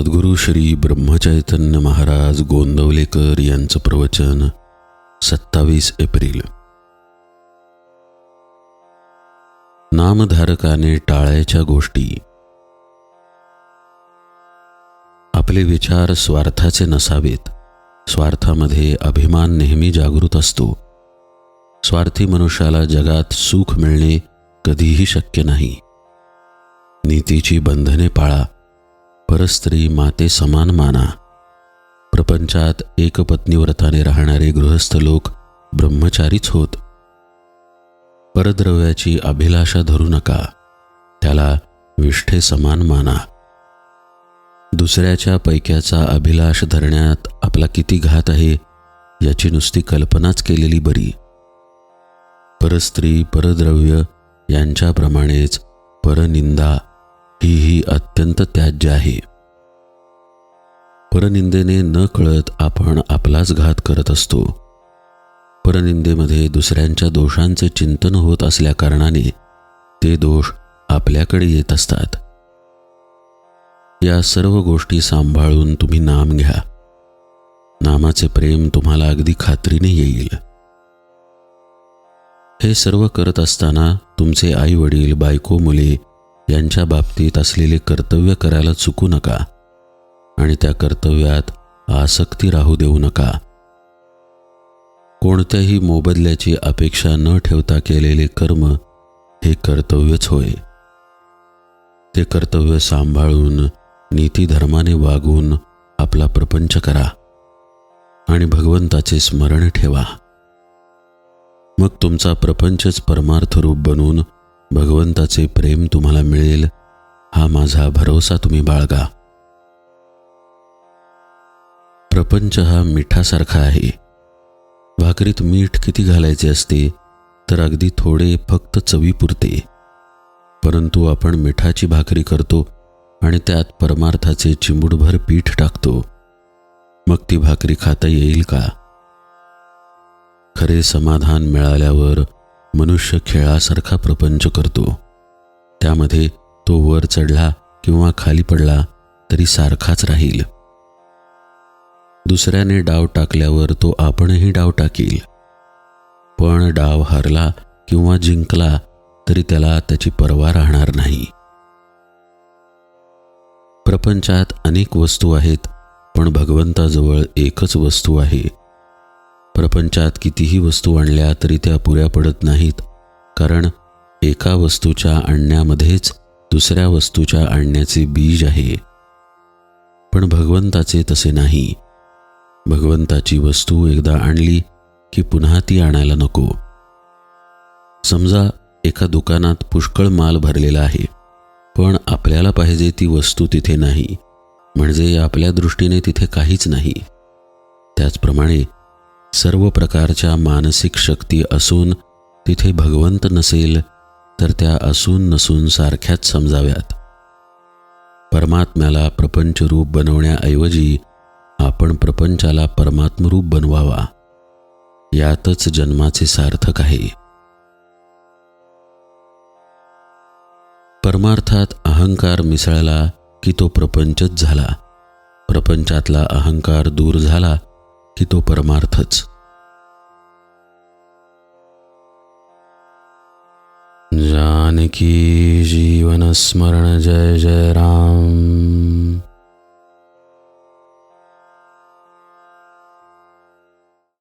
सद्गुरू श्री ब्रह्मचैतन्य महाराज गोंदवलेकर यांचं प्रवचन 27 एप्रिल. नामधारकाने टाळायच्या गोष्टी. आपले विचार स्वार्थाचे नसावेत. स्वार्थामध्ये अभिमान नेहमी जागृत असतो. स्वार्थी मनुष्याला जगात सुख मिळणे कधीही शक्य नाही. नीतीची बंधने पाळा. परस्त्री माते समान माना. प्रपंचात एकपत्नीव्रताने राहणारे गृहस्थ लोक ब्रह्मचारीच होत. परद्रव्याची अभिलाषा धरू नका. त्याला विष्ठे समान माना. दुसऱ्याच्या पैक्याचा अभिलाष धरण्यात आपला किती घात आहे याची नुसती कल्पनाच केलेली बरी. परस्त्री परद्रव्य यांच्याप्रमाणेच परनिंदा ही अत्यंत त्याज्य आहे. परनिंदेने न कळत आपण आपलाच घात करत असतो. परनिंदेमध्ये दुसऱ्यांच्या दोषांचे चिंतन होत असल्याकारणाने ते दोष आपल्याकडे येत असतात. या सर्व गोष्टी सांभाळून तुम्ही नाम घ्या. नामाचे प्रेम तुम्हाला अगदी खात्रीने येईल. हे सर्व करत असताना तुमचे आई वडील, बायको, मुले यांच्या बाबतीत असलेले कर्तव्य करायला चुकू नका आणि त्या कर्तव्यात आसक्ती राहू देऊ नका. कोणत्याही मोबदल्याची अपेक्षा न ठेवता केलेले कर्म हे कर्तव्यच होय. ते कर्तव्य सांभाळून नीतिधर्माने वागून आपला प्रपंच करा आणि भगवंताचे स्मरण ठेवा. मग तुमचा प्रपंचच परमार्थ रूप बनून भगवंताचे प्रेम तुम्हाला मिळेल हा माझा भरोसा तुम्ही बाळगा. प्रपंच हा मिठासारखा आहे. भाकरीत मीठ किती घालायचे असते तर अगदी थोडे, फक्त चवीपुरते. परंतु आपण मिठाची भाकरी करतो आणि त्यात परमार्थाचे चिमूटभर पीठ टाकतो. मग ती भाकरी खाता येईल का? खरे समाधान मिळाल्यावर मनुष्य खेळासारखा प्रपंच करतो. त्यामध्ये तो वर चढला किंवा खाली पडला तरी सारखाच राहील. दुसऱ्याने डाव टाकल्यावर तो आपणही डाव टाकील. पण डाव हारला किंवा जिंकला तरी त्याला त्याची पर्वा राहणार नाही. प्रपंचात अनेक वस्तू आहेत, पण भगवंताजवळ एकच वस्तू आहे. प्रपंचात कितीही वस्तू आणल्या तरी त्या पुऱ्या पडत नाहीत, कारण एका वस्तूच्या आणण्यामध्येच दुसऱ्या वस्तूच्या आणण्याचे बीज आहे. पण भगवंताचे तसे नाही. भगवंताची वस्तू एकदा आणली की पुन्हा ती आणायला नको. समजा एका दुकानात पुष्कळ माल भरलेला आहे, पण आपल्याला पाहिजे ती वस्तू तिथे नाही, म्हणजे आपल्या दृष्टीने तिथे काहीच नाही. त्याचप्रमाणे सर्व प्रकारच्या मानसिक शक्ती असून तिथे भगवंत नसेल तर त्या असून नसून सारख्याच समजाव्यात. परमात्म्याला प्रपंचरूप बनवण्याऐवजी आपण प्रपंचाला परमात्मरूप बनवावा. यातच जन्माचे सार्थक आहे. परमार्थात अहंकार मिसळला की तो प्रपंचच झाला. प्रपंचातला अहंकार दूर झाला की तो परमार्थच. जानकी जीवन स्मरण जय जय राम.